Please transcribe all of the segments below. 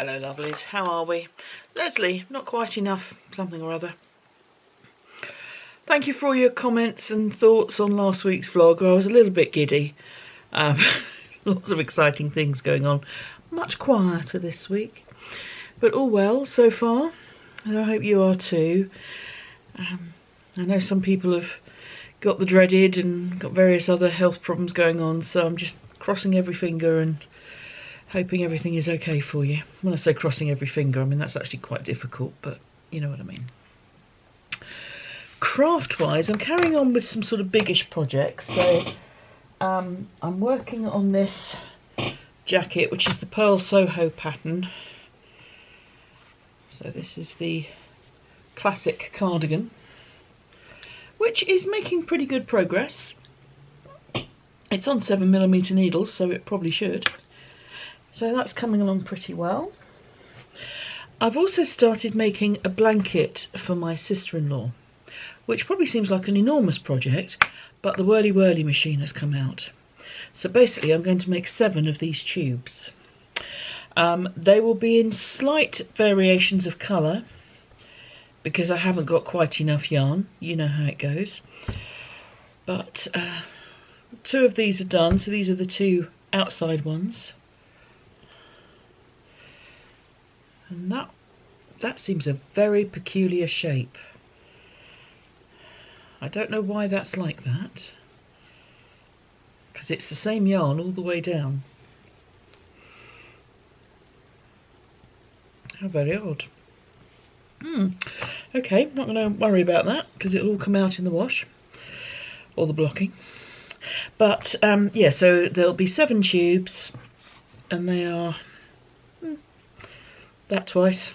Hello lovelies, how are we? Leslie, not quite enough, something or other. Thank you for all your comments and thoughts on last week's vlog. I was a little bit giddy. Lots of exciting things going on. Much quieter this week, but all well so far, and I hope you are too. I know some people have got the dreaded and got various other health problems going on, so I'm just crossing every finger and hoping everything is okay for you. When I say crossing every finger, I mean that's actually quite difficult, but you know what I mean. Craft-wise, I'm carrying on with some sort of biggish projects. So I'm working on this jacket, which is the Pearl Soho pattern. So this is the classic cardigan, which is making pretty good progress. It's on 7mm needles, so it probably should. So that's coming along pretty well. I've also started making a blanket for my sister-in-law, which probably seems like an enormous project, but the whirly whirly machine has come out. So basically I'm going to make 7 of these tubes. They will be in slight variations of colour because I haven't got quite enough yarn. You know how it goes. But 2 of these are done, so these are the 2 outside ones. And that seems a very peculiar shape. I don't know why that's like that, because it's the same yarn all the way down. How very odd. Okay, not going to worry about that because it'll all come out in the wash, or the blocking. But yeah, so there'll be 7 tubes, and they are that twice,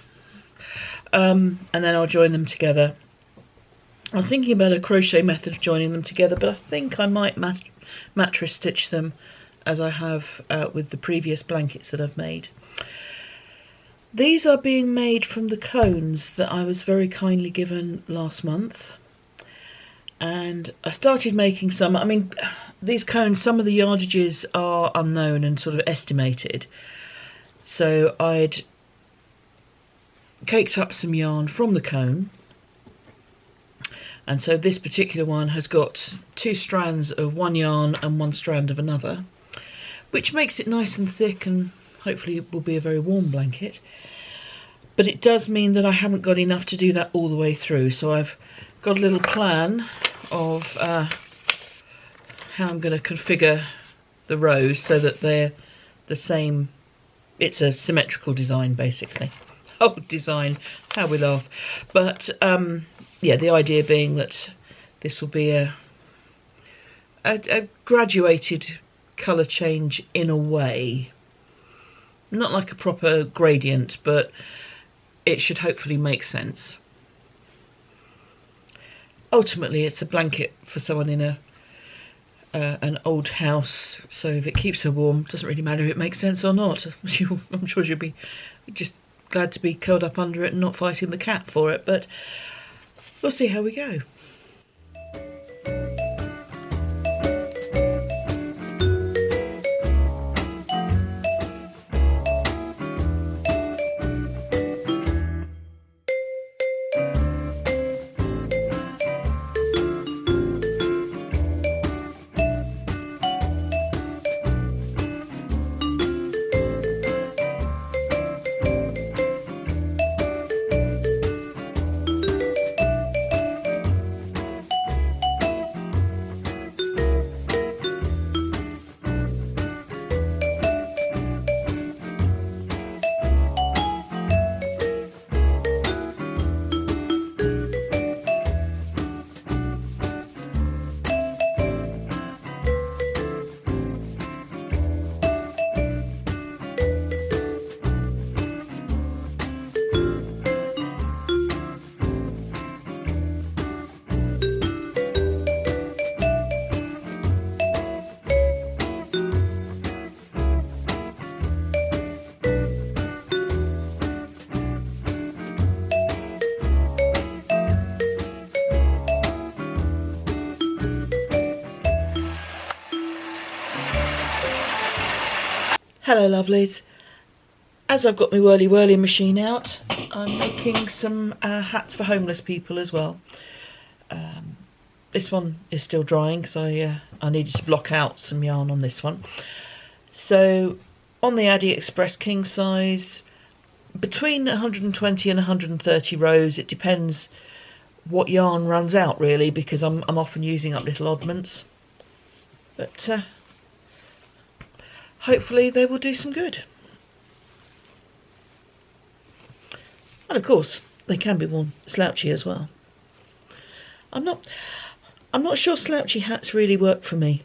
and then I'll join them together. I was thinking about a crochet method of joining them together, but I think I might mattress stitch them as I have with the previous blankets that I've made. These are being made from the cones that I was very kindly given last month, and I started making some. I mean, these cones, some of the yardages are unknown and sort of estimated, so I'd caked up some yarn from the cone, and so this particular one has got 2 strands of one yarn and 1 strand of another, which makes it nice and thick, and hopefully it will be a very warm blanket. But it does mean that I haven't got enough to do that all the way through, so I've got a little plan of how I'm going to configure the rows so that they're the same. It's a symmetrical design basically. Oh, design, how we laugh. But yeah, the idea being that this will be a graduated colour change in a way. Not like a proper gradient, but it should hopefully make sense. Ultimately, it's a blanket for someone in an old house, so if it keeps her warm, it doesn't really matter if it makes sense or not. I'm sure she'll be just glad to be curled up under it and not fighting the cat for it, but we'll see how we go. Hello lovelies. as I've got my whirly whirly machine out, I'm making some hats for homeless people as well. This one is still drying because I needed to block out some yarn on this one. So on the AliExpress king size, between 120 and 130 rows. It depends what yarn runs out really, because I'm often using up little oddments. But hopefully they will do some good. And of course, they can be worn slouchy as well. I'm not sure slouchy hats really work for me.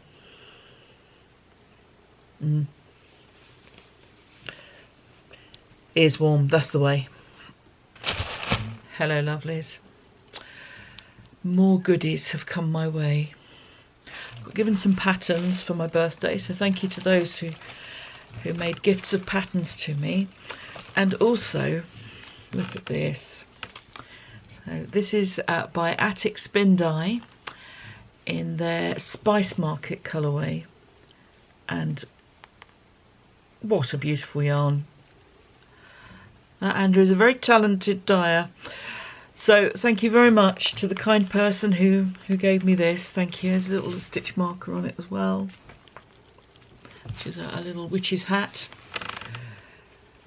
Ears warm, that's the way. Hello lovelies. More goodies have come my way. Got given some patterns for my birthday, so thank you to those who made gifts of patterns to me. And also, look at this. So this is by Attic Spin Dye in their Spice Market colourway. And what a beautiful yarn. Andrew is a very talented dyer. So thank you very much to the kind person who gave me this. Thank you. There's a little stitch marker on it as well, which is a little witch's hat.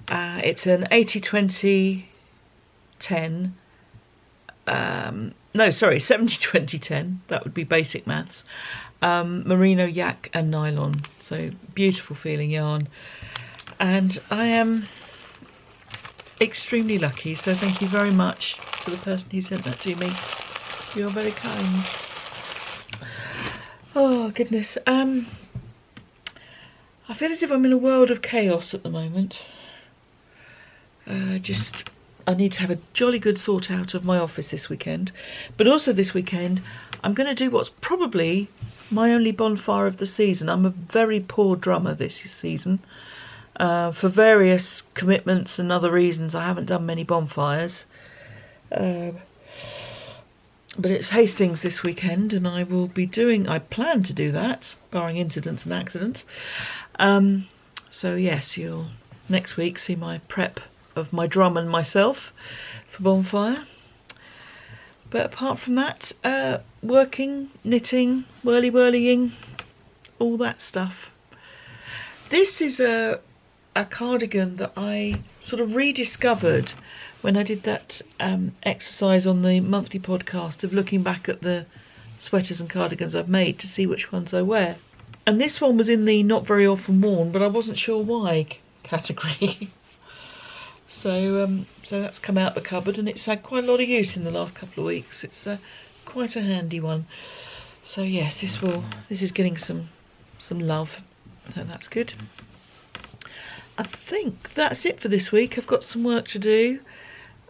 It's an 80-20-10. No, sorry, 70-20-10. That would be basic maths. Merino, yak and nylon. So beautiful feeling yarn. And I am extremely lucky, so thank you very much to the person who sent that to me. You're very kind. Oh goodness. I feel as if I'm in a world of chaos at the moment. I need to have a jolly good sort out of my office this weekend, but also this weekend I'm going to do what's probably my only bonfire of the season. I'm a very poor drummer this season. For various commitments and other reasons, I haven't done many bonfires. But it's Hastings this weekend, and I plan to do that, barring incidents and accidents. So yes, you'll next week see my prep of my drum and myself for bonfire. But apart from that, working, knitting, whirly-whirlying, all that stuff. This is a cardigan that I sort of rediscovered when I did that exercise on the monthly podcast of looking back at the sweaters and cardigans I've made to see which ones I wear. And this one was in the not very often worn, but I wasn't sure why category. So that's come out the cupboard, and it's had quite a lot of use in the last couple of weeks. It's quite a handy one. So yes, this is getting some love. So that's good. I think that's it for this week. I've got some work to do.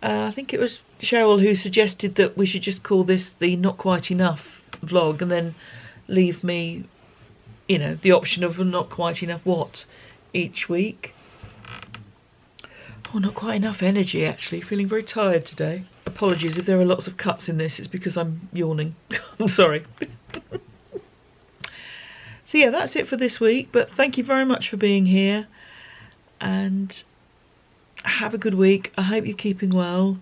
I think it was Cheryl who suggested that we should just call this the Not Quite Enough vlog, and then leave me, the option of not quite enough what each week. Oh, not quite enough energy actually. Feeling very tired today. Apologies if there are lots of cuts in this. It's because I'm yawning. I'm sorry. So yeah, that's it for this week. But thank you very much for being here. And have a good week. I hope you're keeping well,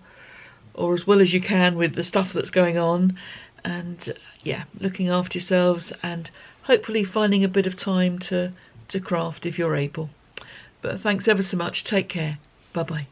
or as well as you can with the stuff that's going on, and yeah, looking after yourselves, and hopefully finding a bit of time to craft if you're able. But thanks ever so much. Take care. Bye bye.